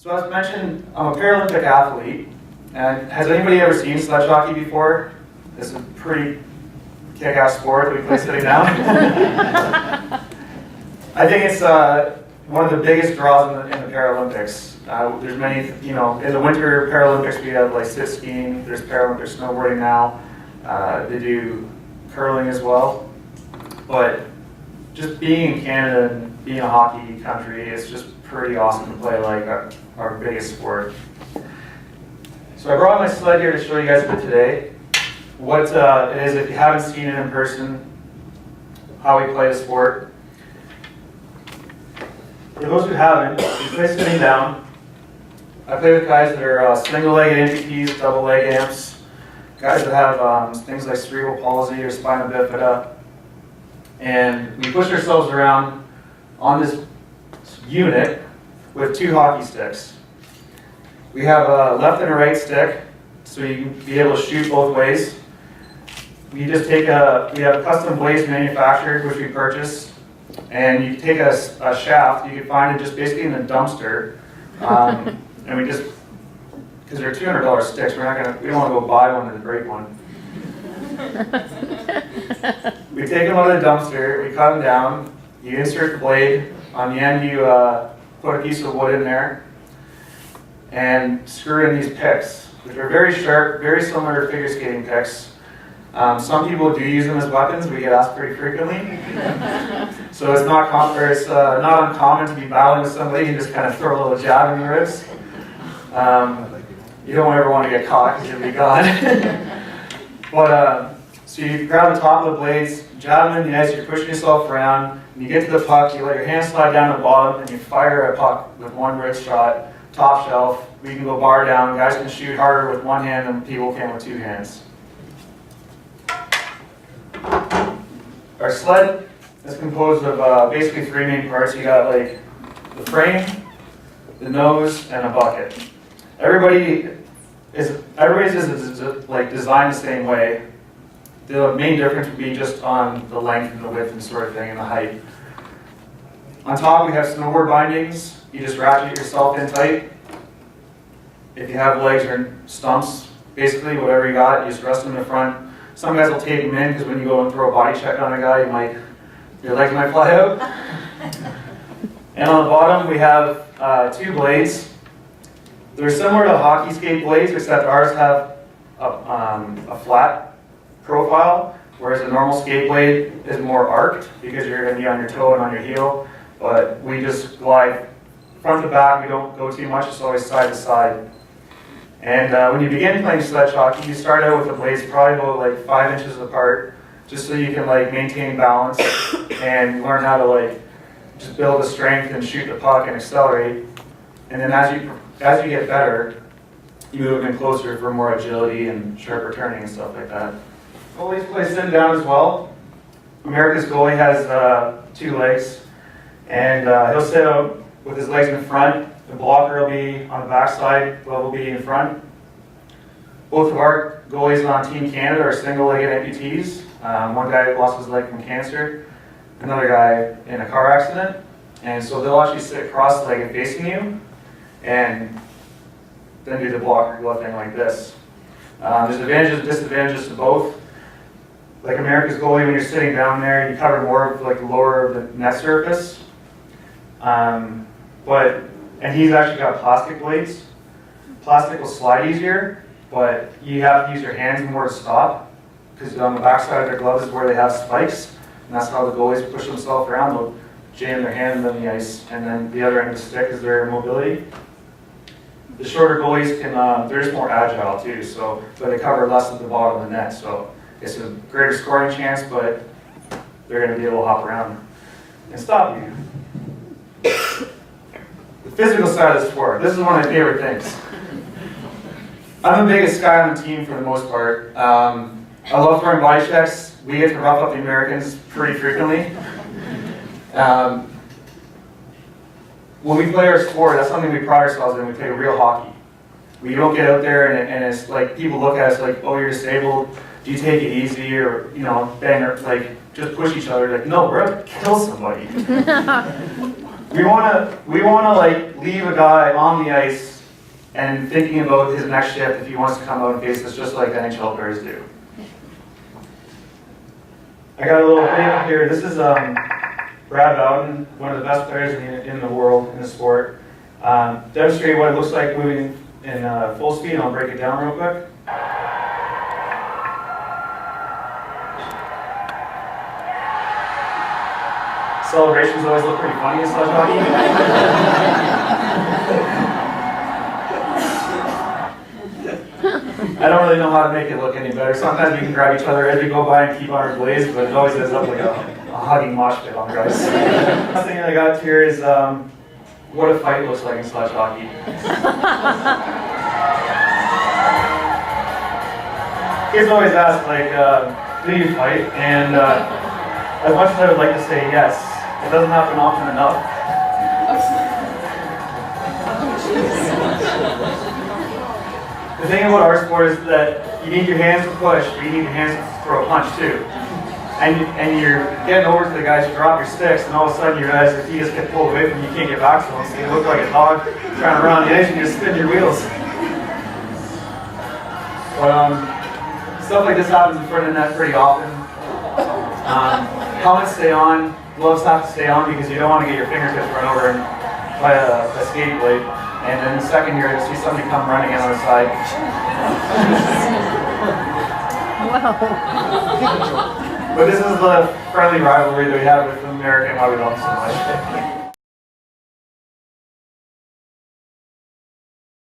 So as mentioned, I'm a Paralympic athlete. And has anybody ever seen sledge hockey before? It's a pretty kick-ass sport that we play sitting down. I think it's one of the biggest draws in the Paralympics. There's many, in the Winter Paralympics we have like sit skiing, there's Paralympic snowboarding now. They do curling as well. But just being in Canada and being a hockey country, it's just pretty awesome to play like our biggest sport. So I brought my sled here to show you guys a bit today. What it is, if you haven't seen it in person, how we play the sport. For those who haven't, we play sitting down. I play with guys that are single-legged amputees, double-leg amps, guys that have things like cerebral palsy or spina bifida. And we push ourselves around on this unit with 2 hockey sticks. We have a left and a right stick, so you can be able to shoot both ways. We just take we have custom blades manufactured, which we purchased, and you take a shaft, you can find it just basically in a dumpster, and we just, because they're $200 sticks, we don't want to go buy one and break one. We take them out of the dumpster, we cut them down, you insert the blade, on the end you put a piece of wood in there, and screw in these picks, which are very sharp, very similar to figure skating picks. Some people do use them as weapons. We get asked pretty frequently. So it's not uncommon to be battling with somebody and just kind of throw a little jab in the ribs. You don't ever want to get caught because you'll be gone. But so you grab the top of the blades, jab them in the ice, you're pushing yourself around, and you get to the puck, you let your hand slide down the bottom, and you fire a puck with one wrist shot, top shelf. We can go bar down. Guys can shoot harder with one hand than people can with 2 hands. Our sled is composed of basically 3 main parts. You got like the frame, the nose, and a bucket. Everybody's is like designed the same way. The main difference would be just on the length and the width and sort of thing, and the height. On top we have snowboard bindings. You just ratchet yourself in tight. If you have legs or stumps, basically whatever you got, you just rest them in the front. Some guys will tape them in because when you go and throw a body check on a guy, your legs might fly out. And on the bottom we have 2 blades. They're similar to hockey skate blades, except ours have a flat profile, whereas a normal skate blade is more arced because you're going to be on your toe and on your heel. But we just glide front to back. We don't go too much. It's always side to side. And when you begin playing sledge hockey, you start out with the blades probably about like 5 inches apart, just so you can maintain balance and learn how to just build the strength and shoot the puck and accelerate. And then as you get better, you move in closer for more agility and sharper turning and stuff like that. Goalies play sitting down as well. America's goalie has 2 legs, and he'll sit out with his legs in front. The blocker will be on the backside, glove will be in front. Both of our goalies on Team Canada are single-legged amputees. One guy lost his leg from cancer, another guy in a car accident. And so they'll actually sit cross-legged facing you, and then do the blocker glove thing like this. There's advantages and disadvantages to both. Like America's goalie, when you're sitting down there, you cover more of the lower of the net surface. And he's actually got plastic blades. Plastic will slide easier, but you have to use your hands more to stop, because on the backside of their gloves is where they have spikes, and that's how the goalies push themselves around. They'll jam their hand on the ice, and then the other end of the stick is their mobility. The shorter goalies they're just more agile too, but they cover less of the bottom of the net, so it's a greater scoring chance, but they're going to be able to hop around and stop you. The physical side of the sport. This is one of my favorite things. I'm the biggest guy on the team for the most part. I love throwing body checks. We get to rough up the Americans pretty frequently. When we play our sport, that's something we pride ourselves in. We play real hockey. We don't get out there and it's like people look at us like, oh, you're disabled. Do you take it easy, or bang, or just push each other? Like, no, we're out to kill somebody. We wanna like leave a guy on the ice and thinking about his next shift if he wants to come out and face us just like NHL players do. I got a little video here. This is Brad Bowden, one of the best players in the world in the sport. Demonstrating what it looks like moving in full speed, and I'll break it down real quick. Celebrations always look pretty funny in sledge hockey. I don't really know how to make it look any better. Sometimes we can grab each other as we go by and keep on our blaze, but it always ends up like a hugging mosh pit on guys. The last thing I got here is what a fight looks like in sledge hockey. Kids always ask, like, do you fight? And as much as I would like to say yes, it doesn't happen often enough. The thing about our sport is that you need your hands to push, but you need your hands to throw a punch too. And you're getting over to the guys who drop your sticks, and all of a sudden you realize if you just get pulled away from you can't get back to them, so you look like a dog trying to run on the edge and you just spin your wheels. But stuff like this happens in front of the net pretty often. Helmets stay on, gloves have to stay on because you don't want to get your fingertips run over by a skate blade. And then the second year, you'll see somebody come running in on the side. Wow. But this is the friendly rivalry that we have with America and why we love them so much.